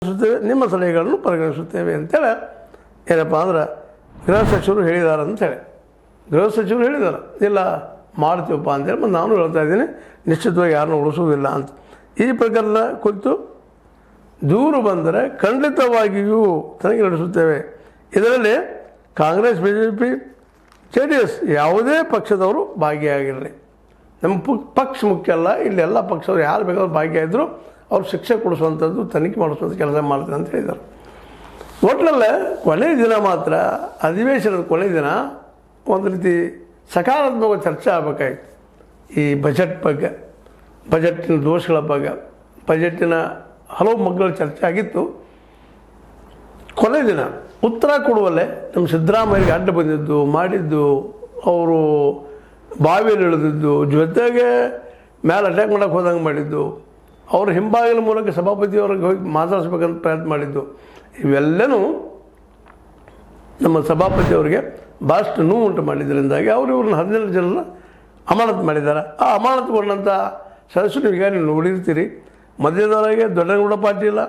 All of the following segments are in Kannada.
ನಿಮ್ಮ ಸಲಹೆಗಳನ್ನು ಪರಿಗಣಿಸುತ್ತೇವೆ ಅಂತೇಳಿ ಏನಪ್ಪ ಅಂದ್ರೆ ಗೃಹ ಸಚಿವರು ಹೇಳಿದ್ದಾರೆ ಅಂತೇಳಿ ಗೃಹ ಸಚಿವರು ಹೇಳಿದ್ದಾರೆ ಇಲ್ಲ ಮಾಡ್ತೀವಪ್ಪ ಅಂತೇಳಿ ಮತ್ತು ನಾನು ಹೇಳ್ತಾ ಇದ್ದೀನಿ ನಿಶ್ಚಿತವಾಗಿ ಯಾರನ್ನೂ ಉಳಿಸುವುದಿಲ್ಲ ಅಂತ. ಈ ಪ್ರಕರಣ ಕುರಿತು ದೂರು ಬಂದರೆ ಖಂಡಿತವಾಗಿಯೂ ತನಿಖೆ ನಡೆಸುತ್ತೇವೆ. ಇದರಲ್ಲಿ ಕಾಂಗ್ರೆಸ್, BJP, JDS ಯಾವುದೇ ಪಕ್ಷದವರು ಭಾಗಿಯಾಗಿರಲಿ, ನಮ್ಮ ಪಕ್ಷ ಮುಖ್ಯ ಅಲ್ಲ. ಇಲ್ಲಿ ಎಲ್ಲ ಪಕ್ಷದವರು ಯಾರು ಬೇಕಾದ್ರೂ ಭಾಗಿಯಾಗಿದ್ದರು ಅವ್ರು ಶಿಕ್ಷೆ ಕೊಡಿಸುವಂಥದ್ದು, ತನಿಖೆ ಮಾಡಿಸುವಂಥ ಕೆಲಸ ಮಾಡ್ತಾರೆ ಅಂತ ಹೇಳಿದ್ದಾರೆ. ಒಟ್ಟಿನಲ್ಲೇ ಕೊನೆಯ ದಿನ ಮಾತ್ರ ಅಧಿವೇಶನದ ಕೊನೆಯ ದಿನ ಒಂದು ರೀತಿ ಸಕಾರಾತ್ಮಕ ಚರ್ಚೆ ಆಗಬೇಕಾಗಿತ್ತು. ಈ ಬಜೆಟ್ ಬಗ್ಗೆ, ಬಜೆಟ್ಟಿನ ದೋಷಗಳ ಬಗ್ಗೆ, ಬಜೆಟ್ಟಿನ ಹಲವು ಮಗ್ಗಲ ಚರ್ಚೆ ಆಗಿತ್ತು. ಕೊನೆಯ ದಿನ ಉತ್ತರ ಕೊಡುವಲ್ಲೇ ನಮ್ಮ ಸಿದ್ದರಾಮಯ್ಯಗೆ ಅಡ್ಡ ಬಂದಿದ್ದು, ಮಾಡಿದ್ದು, ಅವರು ಬಾವಿಯಲ್ಲಿ ಇಳಿದಿದ್ದು, ಜೊತೆಗೆ ಮೇಲೆ ಅಟ್ಯಾಕ್ ಮಾಡೋಕ್ಕೆ ಹೋದಂಗೆ ಮಾಡಿದ್ದು, ಅವರು ಹಿಂಬಾಗಿಲ ಮೂಲಕ ಸಭಾಪತಿಯವ್ರಿಗೆ ಹೋಗಿ ಮಾತಾಡಿಸ್ಬೇಕಂತ ಪ್ರಯತ್ನ ಮಾಡಿದ್ದು, ಇವೆಲ್ಲನೂ ನಮ್ಮ ಸಭಾಪತಿಯವರಿಗೆ ಭಾಳಷ್ಟು ನೋವು ಉಂಟು ಮಾಡಿದ್ದರಿಂದಾಗಿ ಇವ್ರನ್ನ 17 ಜನರನ್ನ ಅಮಾನತು ಮಾಡಿದ್ದಾರೆ. ಆ ಅಮಾನತುಗೊಂಡಂಥ ಸದಸ್ಯರು ಈಗ ನೀವು ನೋಡಿರ್ತೀರಿ. ಮಧ್ಯದವರೆಗೆ Doddagouda Patil,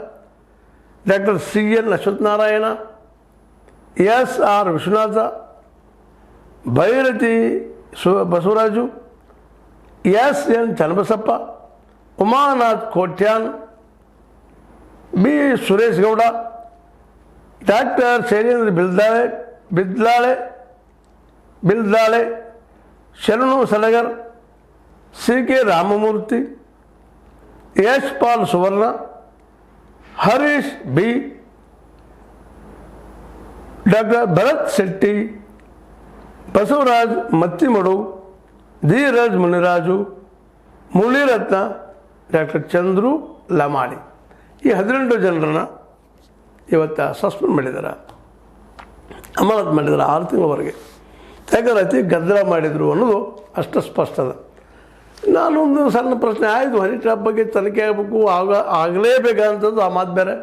doctor CN Ashwathnarayan, SR Vishwanath, Byrathi Basavaraju, SN Channabasappa, Umanath Kotian, B Suresh Gowda, doctor Shailendra Beldale, Sharanu Salagar, CK Ramamurthy, Yashpal Suvarna, Harish B, doctor Bharath Shetty, Basavaraj Mattimadu, Dheeraj Muniraju, Munirathna, doctor Chandru Lamani, ಈ 18 ಜನರನ್ನು ಇವತ್ತು ಸಸ್ಪೆಂಡ್ ಮಾಡಿದ್ದಾರೆ, ಅಮಾನತು ಮಾಡಿದ್ದಾರೆ 6 ತಿಂಗಳವರೆಗೆ. ಯಾಕಂದ್ರೆ ಅತಿ ಗದ್ದಲ ಮಾಡಿದರು ಅನ್ನೋದು ಅಷ್ಟು ಸ್ಪಷ್ಟ ಅದ. ನಾನೊಂದು ಸಣ್ಣ ಪ್ರಶ್ನೆ, ಆಯಿತು ಹನಿ ಟ್ರ್ಯಾಪ್ ಬಗ್ಗೆ ತನಿಖೆ ಆಗಬೇಕು, ಆಗಲೇಬೇಕಂಥದ್ದು ಆ ಮಾತು ಬೇರೆ.